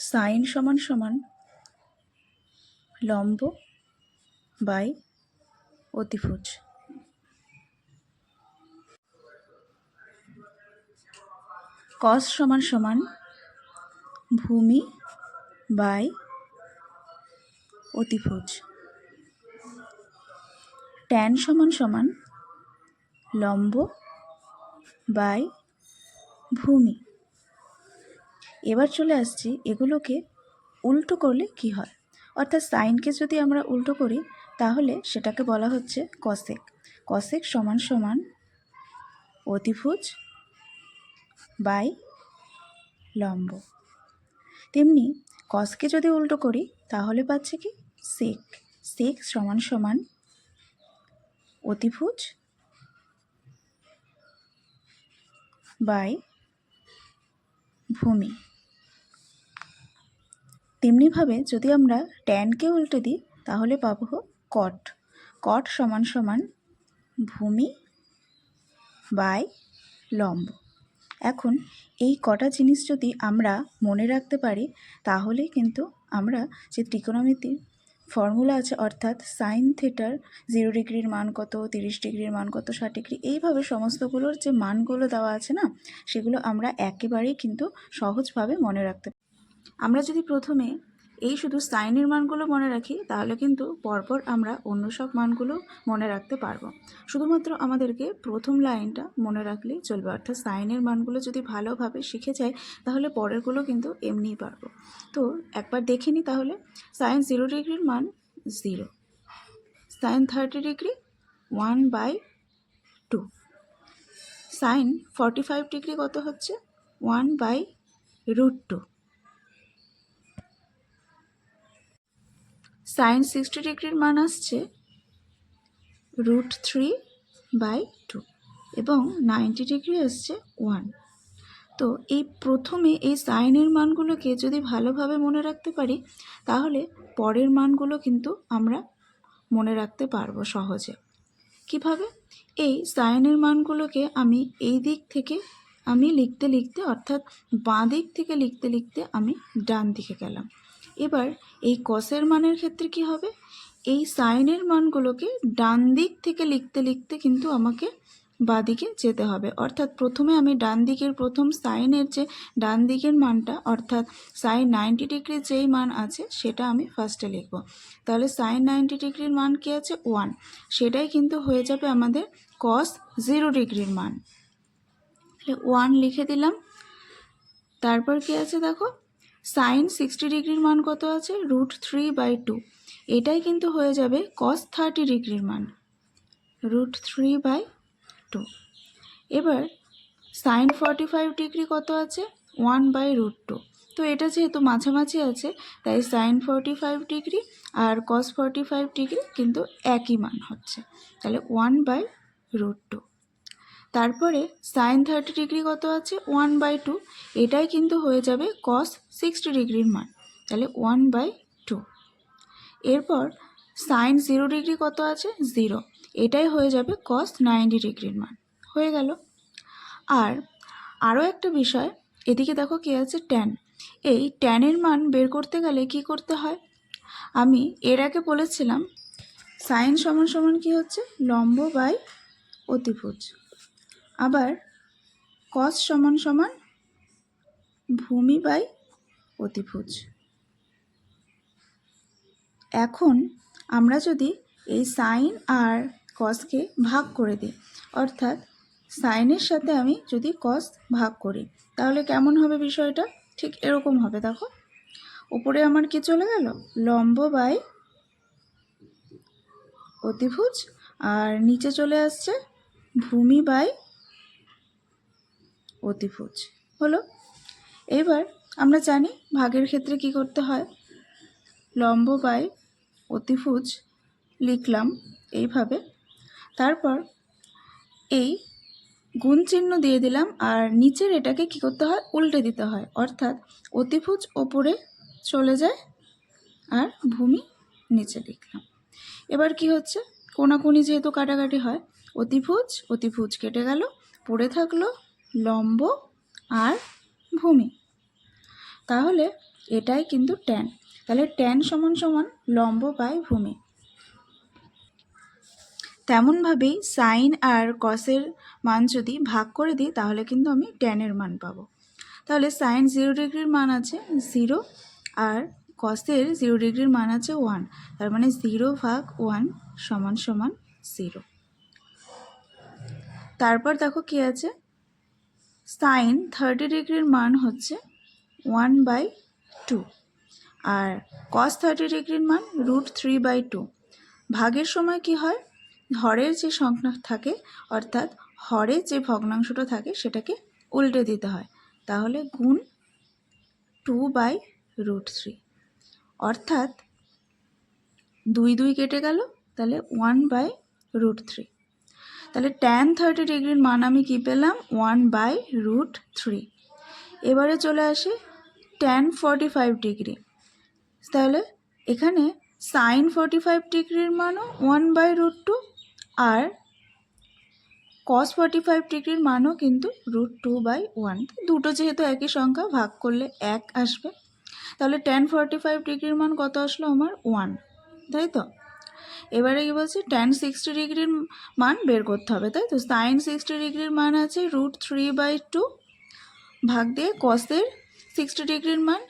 Sign সমান সমান লম্ব বাই অতিভুজ। কস সমান সমান ভূমি বাই অতিভুজ। ট্যান সমান সমান লম্ব বাই ভূমি। এবার চলে আসছি এগুলোকে উল্টো করলে কি হয়, অর্থাৎ সাইনকে যদি আমরা উল্টো করি তাহলে সেটাকে বলা হচ্ছে কসেক। কসেক সমান সমান অতিভুজ বাই লম্ব। তেমনি কসকে যদি উল্টো করি তাহলে পাচ্ছে কি সেক। সেক সমান সমান অতিভুজ বাই ভূমি। তেমনিভাবে যদি আমরা ট্যানকে উল্টে দিই তাহলে পাবো কট। কট সমান সমান ভূমি বাই লম্ব। এখন এই কটা জিনিস যদি আমরা মনে রাখতে পারি তাহলে কিন্তু আমরা যে ত্রিকোণমিতির ফর্মুলা আছে, অর্থাৎ সাইন থিটার 0 ডিগ্রির মান কত, 30 ডিগ্রির মান কত, 60 ডিগ্রি, এইভাবে সমস্তগুলোর যে মানগুলো দেওয়া আছে না, সেগুলো আমরা একেবারেই কিন্তু সহজভাবে মনে রাখতে পারি। আমরা যদি প্রথমে এই শুধু সাইনের মানগুলো মনে রাখি তাহলে কিন্তু পরপর আমরা অন্য সব মানগুলো মনে রাখতে পারবো। শুধুমাত্র আমাদেরকে প্রথম লাইনটা মনে রাখলেই চলবে, অর্থাৎ সাইনের মানগুলো যদি ভালোভাবে শিখে যায় তাহলে পরেরগুলো কিন্তু এমনিই পারবো। তো একবার দেখে নিই তাহলে। সাইন 0 ডিগ্রির মান 0, সাইন 30 ডিগ্রি 1/2, সাইন 45 ডিগ্রি কত হচ্ছে 1/√2, সাইন 60 ডিগ্রির মান আসছে √3/2 এবং 90 ডিগ্রি আসছে 1। তো এই প্রথমে এই সাইনের মানগুলোকে যদি ভালোভাবে মনে রাখতে পারি তাহলে পরের মানগুলো কিন্তু আমরা মনে রাখতে পারবো সহজে। কিভাবে? এই সাইনের মানগুলোকে আমি এই দিক থেকে আমি লিখতে লিখতে, অর্থাৎ বাঁ দিক থেকে লিখতে লিখতে আমি ডান দিকে গেলাম। এবার এই কসের মানের ক্ষেত্রে কি হবে, এই সাইনের মানগুলোকে ডান দিক থেকে লিখতে লিখতে কিন্তু আমাকে বাঁ দিকে যেতে হবে। অর্থাৎ প্রথমে আমি ডান দিকের প্রথম সাইনের যে ডান দিকের মানটা, অর্থাৎ সাইন 90 ডিগ্রির যেই মান আছে সেটা আমি ফার্স্টে লিখব। তাহলে সাইন 90 ডিগ্রির মান কি আছে 1, সেটাই কিন্তু হয়ে যাবে আমাদের কস 0 ডিগ্রির মান। তাহলে 1 লিখে দিলাম। তারপর কি আছে দেখো, সাইন 60 ডিগ্রির মান কত আছে √3/2, এটাই কিন্তু হয়ে যাবে কস 30 ডিগ্রির মান √3/2। এবার সাইন 45 ডিগ্রি কত আছে 1/√2, তো এটা যেহেতু মাঝামাঝি আছে তাই সাইন 45 ডিগ্রি আর কস 45 ডিগ্রি কিন্তু একই মান হচ্ছে, তাহলে 1/√2। তারপরে সাইন 30 ডিগ্রি কত আছে 1/2, এটাই কিন্তু হয়ে যাবে কস 60 ডিগ্রির মান, তাহলে 1/2। এরপর সাইন 0 ডিগ্রি কত আছে 0, এটাই হয়ে যাবে কস 90 ডিগ্রির মান, হয়ে গেল। আর আরও একটা বিষয়, এদিকে দেখো কি আছে ট্যান। এই ট্যানের মান বের করতে গেলে কি করতে হয়, আমি এর আগে বলেছিলাম সাইন সমান সমান কি হচ্ছে লম্ব বাই অতিভুজ, আবার কস সমান সমান ভূমি বাই অতিভুজ। এখন আমরা যদি এই সাইন আর কসকে ভাগ করে দিই, অর্থাৎ সাইনের সাথে আমি যদি কস ভাগ করি তাহলে কেমন হবে বিষয়টা, ঠিক এরকম হবে। দেখো উপরে আমার কি চলে গেল লম্ব বাই অতিভুজ, আর নিচে চলে আসছে ভূমি বাই অতিভুজ, হলো। এবার আমরা জানি ভাগের ক্ষেত্রে কি করতে হয়, লম্ব বাই অতিভুজ লিখলাম এইভাবে, তারপর এই গুণ চিহ্ন দিয়ে দিলাম আর নিচের এটাকে কি করতে হয় উল্টে দিতে হয়, অর্থাৎ অতিভুজ ওপরে চলে যায় আর ভূমি নিচে লিখলাম। এবার কি হচ্ছে কোণাকুণি যেহেতু কাটাকাটি হয়, অতিভুজ অতিভুজ কেটে গেল, পড়ে থাকলো লম্ব আর ভূমি। তাহলে এটাই কিন্তু ট্যান। তাহলে ট্যান সমান সমান লম্ব বাই ভূমি। তেমনভাবেই সাইন আর কসের মান যদি ভাগ করে দিই তাহলে কিন্তু আমি ট্যানের মান পাবো। তাহলে সাইন 0 ডিগ্রির মান আছে 0 আর কসের 0 ডিগ্রির মান আছে 1, তার মানে 0/1 সমান সমান 0। তারপর দেখো কি আছে, সাইন 30 ডিগ্রির মান হচ্ছে 1/2 আর কস 30 ডিগ্রির মান √3/2। ভাগের সময় কি হয়, হরের যে সংখ্যা থাকে অর্থাৎ হরে যে ভগ্নাংশটা থাকে সেটাকে উল্টে দিতে হয়, তাহলে গুণ 2/√3, অর্থাৎ 2 কেটে গেল, তাহলে 1/√3। তাহলে ট্যান 30 ডিগ্রির মান আমি কি পেলাম, 1/√3। এবারে চলে আসে ট্যান 45 ডিগ্রি। তাহলে এখানে সাইন 45 ডিগ্রির মানও 1/√2 আর কস 45 ডিগ্রির মানও কিন্তু √2/1। দুটো যেহেতু একই সংখ্যা, ভাগ করলে 1 আসবে। তাহলে ট্যান 45 ডিগ্রির মান কত আসলো আমার, 1, তাই তো। এবারে কি বলছে, ট্যান 60 ডিগ্রির মান বের করতে হবে, তাই তো। সাইন 60 ডিগ্রির মান আছে √3/2 ভাগ দিয়ে কসের 60 ডিগ্রির মান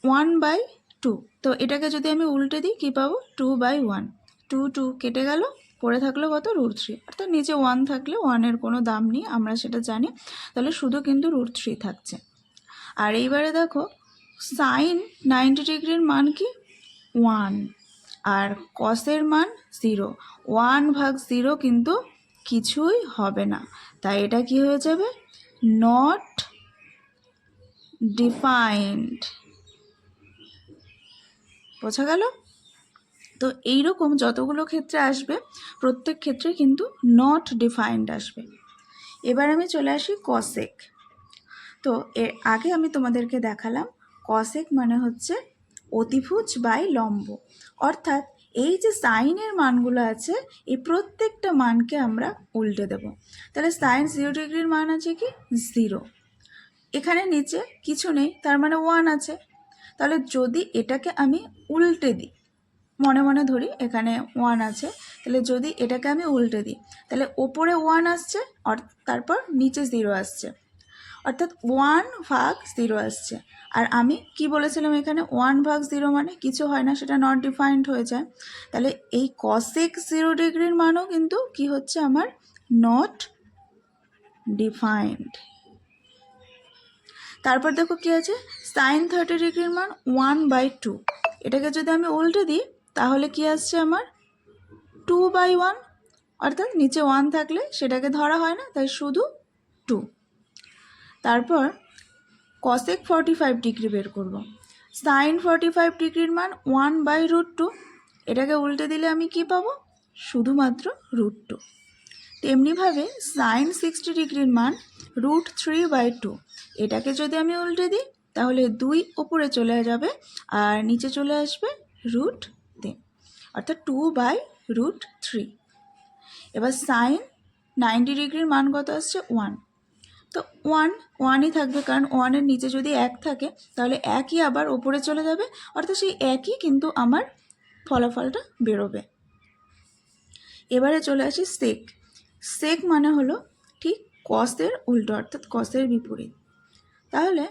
1/2। তো এটাকে যদি আমি উল্টে দিই কী পাবো, 2/1। 2 কেটে গেল, পড়ে থাকলো কত, √3, অর্থাৎ নিচে 1 থাকলে 1-এর কোনো দাম নেই, আমরা সেটা জানি। তাহলে শুধু কিন্তু √3 থাকছে। আর এইবারে দেখো সাইন 90 ডিগ্রির মান কি, 1 আর কসের মান 0। 1/0 কিন্তু কিছুই হবে না, তাই এটা কি হয়ে যাবে, নট ডিফাইন্ড। বোঝা গেল তো। এইরকম যতগুলো ক্ষেত্রে আসবে প্রত্যেক ক্ষেত্রে কিন্তু নট ডিফাইন্ড আসবে। এবার আমি চলে আসি কসেক। তো এর আগে আমি তোমাদেরকে দেখালাম কসেক মানে হচ্ছে অতিভুজ বাই লম্ব, অর্থাৎ এই যে সাইনের মানগুলো আছে এই প্রত্যেকটা মানকে আমরা উল্টে দেব। তাহলে সাইন 0 ডিগ্রির মান আছে কি, 0, এখানে নিচে কিছু নেই, তার মানে 1 আছে। তাহলে যদি এটাকে আমি উল্টে দিই, মনে মনে ধরি এখানে 1 আছে, তাহলে যদি এটাকে আমি উল্টে দিই তাহলে ওপরে 1 আসছে আর তারপর নিচে 0 আসছে, অর্থাৎ 1/0 আসছে। আর আমি কি বলেছিলাম, এখানে 1/0 মানে কিছু হয় না, সেটা নট ডিফাইন্ড হয়ে যায়। তাহলে এই কসেক 0 ডিগ্রির মানও কিন্তু কি হচ্ছে আমার, নট ডিফাইন্ড। তারপর দেখো কি আছে, সাইন 30 ডিগ্রির মান 1/2, এটাকে যদি আমি উল্টে দিই তাহলে কি আসছে আমার, 2/1, অর্থাৎ নিচে 1 থাকলে সেটাকে ধরা হয় না, তাই শুধু 2। তারপর কসেক 45 ডিগ্রি বের করব। সাইন 45 ডিগ্রির মান 1/√2, এটাকে উল্টে দিলে আমি কি পাবো, শুধুমাত্র √2। তেমনিভাবে সাইন 60 ডিগ্রির মান √3/2, এটাকে যদি আমি উল্টে দিই তাহলে 2 উপরে চলে যাবে আর নিচে চলে আসবে √3, অর্থাৎ 2/√3। এবার সাইন 90 ডিগ্রির মান কত আসছে, 1। তো 1ই থাকবে, কারণ 1-এর নিচে যদি 1 থাকে তাহলে 1ই আবার ওপরে চলে যাবে, অর্থাৎ সেই 1ই কিন্তু আমার ফলাফলটা বেরোবে। এবারে চলে আসি সেক। সেক মানে হলো ঠিক কসের উল্টো, অর্থাৎ কসের বিপরীত। তাহলে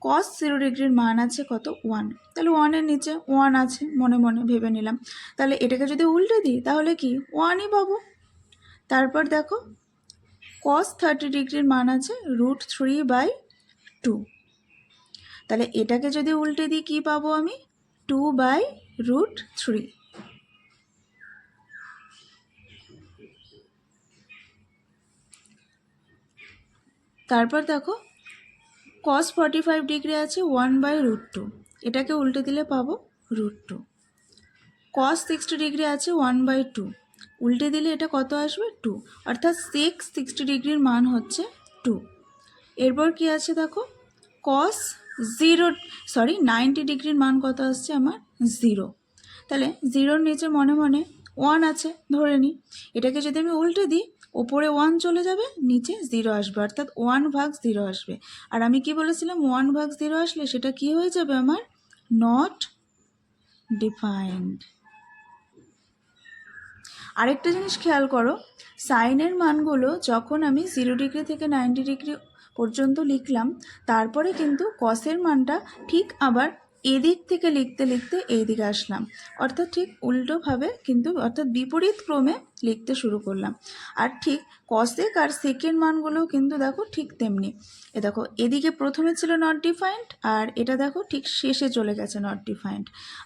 কস 0 ডিগ্রির মান আছে কত, 1, তাহলে 1-এর নিচে 1 আছে, মনে মনে ভেবে নিলাম। তাহলে এটাকে যদি উল্টে দিই তাহলে কি 1ই পাবো। তারপর দেখো কস 30 ডিগ্রির মান আছে √3/2, তাহলে এটাকে যদি উল্টে দিই কি পাবো আমি, 2/√3। তারপর দেখো কস 45 ডিগ্রি আছে 1/√2, এটাকে উল্টে দিলে পাবো √2। কস 60 ডিগ্রি আছে 1/2, উল্টে দিলে এটা কত আসবে, 2, অর্থাৎ সেক 60 ডিগ্রির মান হচ্ছে 2। এরপর কি আছে দেখো, কস 90 ডিগ্রির মান কত আসছে আমার, 0। তাহলে 0-র নিচে মনে মনে 1 আছে ধরে নিই, এটাকে যদি আমি উল্টে দিই ওপরে 1 চলে যাবে, নিচে 0 আসবে, অর্থাৎ 1/0 আসবে। আর আমি কি বলেছিলাম, 1/0 আসলে সেটা কি হয়ে যাবে আমার, নট ডিফাইন্ড। আরেকটা জিনিস খেয়াল করো, সাইনের মানগুলো যখন আমি 0 ডিগ্রি থেকে 90 ডিগ্রি পর্যন্ত লিখলাম, তারপরে কিন্তু কসের মানটা ঠিক আবার এদিক থেকে লিখতে লিখতে এই দিকে আসলাম, অর্থাৎ ঠিক উল্টোভাবে কিন্তু, অর্থাৎ বিপরীত ক্রমে লিখতে শুরু করলাম। আর ঠিক কসেক আর সেকের মানগুলোও কিন্তু দেখো ঠিক তেমনি। এ দেখো এদিকে প্রথমে ছিল নট ডিফাইন্ড, আর এটা দেখো ঠিক শেষে চলে গেছে নট ডিফাইন্ড।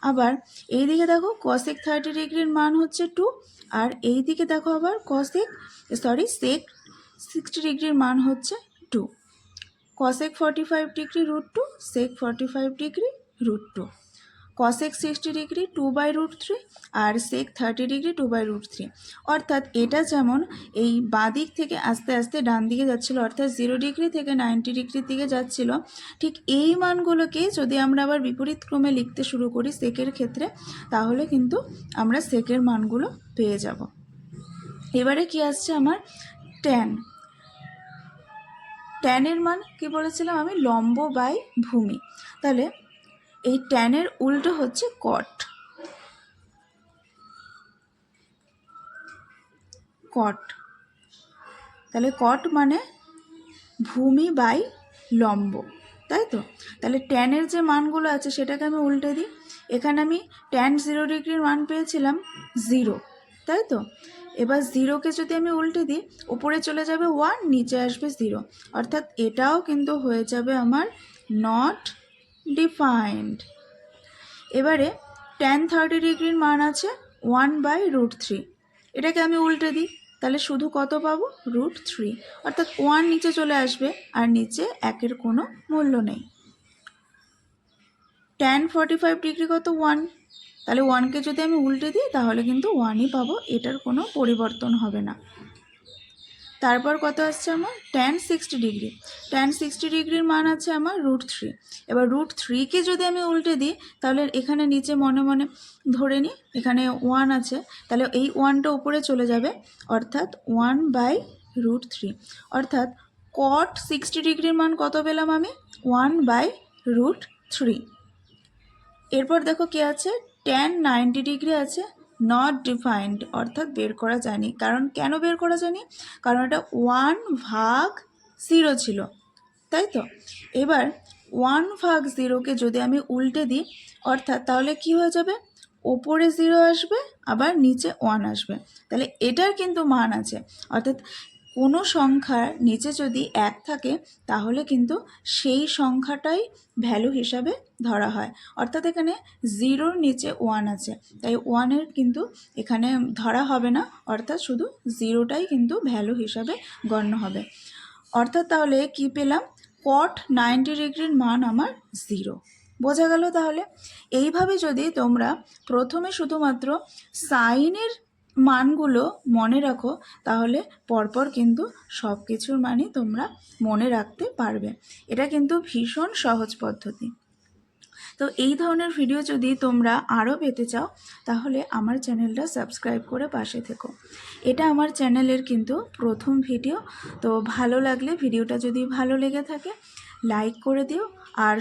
আবার এইদিকে দেখো কসেক 30 ডিগ্রির মান হচ্ছে 2, আর এই দিকে দেখো আবার সেক 60 ডিগ্রির মান হচ্ছে 2। কসেক 45 ডিগ্রি √2, সেক 45 ডিগ্রি √2। কসেক 60 ডিগ্রি 2/√3, আর সেক 30 ডিগ্রি 2/√3। অর্থাৎ এটা যেমন এই বাঁদিক থেকে আস্তে আস্তে ডান দিকে যাচ্ছিল, অর্থাৎ 0 ডিগ্রি থেকে 90 ডিগ্রির দিকে যাচ্ছিল, ঠিক এই মানগুলোকে যদি আমরা আবার বিপরীত ক্রমে লিখতে শুরু করি সেকের ক্ষেত্রে, তাহলে কিন্তু আমরা সেকের মানগুলো পেয়ে যাব। এবারে কি আসছে আমার, ট্যানের মান কি বলেছিলাম আমি, লম্ব বাই ভূমি। তাহলে এই ট্যানের উল্টো হচ্ছে কট। তাহলে কট মানে ভূমি বাই লম্ব, তাই তো? তাহলে ট্যানের যে মানগুলো আছে সেটাকে আমি উল্টে দিই। এখানে আমি ট্যান 0 ডিগ্রির মান পেয়েছিলাম 0, তাই তো? এবার 0কে যদি আমি উল্টে দিই, উপরে চলে যাবে 1, নিচে আসবে 0, অর্থাৎ এটাও কিন্তু হয়ে যাবে আমার নট ডিফাইন্ড। এবারে ট্যান 30 ডিগ্রির মান আছে 1/√3, এটাকে আমি উল্টে দিই, তাহলে শুধু কত পাবো, √3, অর্থাৎ 1 নিচে চলে আসবে, আর নিচে 1-এর কোনো মূল্য নেই। ট্যান 45 ডিগ্রি কত, 1, তাহলে 1কে যদি আমি উল্টে দিই তাহলে কিন্তু 1ই পাবো, এটার কোনো পরিবর্তন হবে না। তারপর কত আসছে আমার, ট্যান 60 ডিগ্রি। ট্যান 60 ডিগ্রির মান আছে আমার √3। এবার √3কে যদি আমি উল্টে দিই, তাহলে এখানে নিচে মনে মনে ধরে নিই এখানে 1 আছে, তাহলে এই 1টা উপরে চলে যাবে, অর্থাৎ 1/√3, অর্থাৎ কট 60 ডিগ্রির মান কত পেলাম আমি, 1/√3। এরপর দেখো কি আছে, ট্যান 90 ডিগ্রি আছে, নট ডিফাইন্ড, অর্থাৎ বের করা যায়নি। কারণ কেন বের করা যায়নি, কারণ এটা 1/0 ছিল, তাই তো? এবার 1/0কে যদি আমি উল্টে দিই, অর্থাৎ তাহলে কি হয়ে যাবে, ওপরে 0 আসবে, আবার নিচে 1 আসবে, তাহলে এটার কিন্তু মান আছে। অর্থাৎ কোনো সংখ্যার নিচে যদি 1 থাকে তাহলে কিন্তু সেই সংখ্যাটাই ভ্যালু হিসাবে ধরা হয়, অর্থাৎ এখানে 0-র নিচে 1 আছে, তাই 1-এর কিন্তু এখানে ধরা হবে না, অর্থাৎ শুধু 0টাই কিন্তু ভ্যালু হিসাবে গণ্য হবে। অর্থাৎ তাহলে কি পেলাম, কট 90 ডিগ্রির মান আমার 0। বোঝা গেল? তাহলে এইভাবে যদি তোমরা প্রথমে শুধুমাত্র সাইনের মানগুলো মনে রাখো, তাহলে পরপর কিন্তু সব কিছুর মানই তোমরা মনে রাখতে পারবে। এটা কিন্তু ভীষণ সহজ পদ্ধতি। তো এই ধরনের ভিডিও যদি তোমরা আরও পেতে চাও, তাহলে আমার চ্যানেলটা সাবস্ক্রাইব করে পাশে থেকো। এটা আমার চ্যানেলের কিন্তু প্রথম ভিডিও। তো ভালো লাগলে, ভিডিওটা যদি ভালো লেগে থাকে, লাইক করে দিও, আর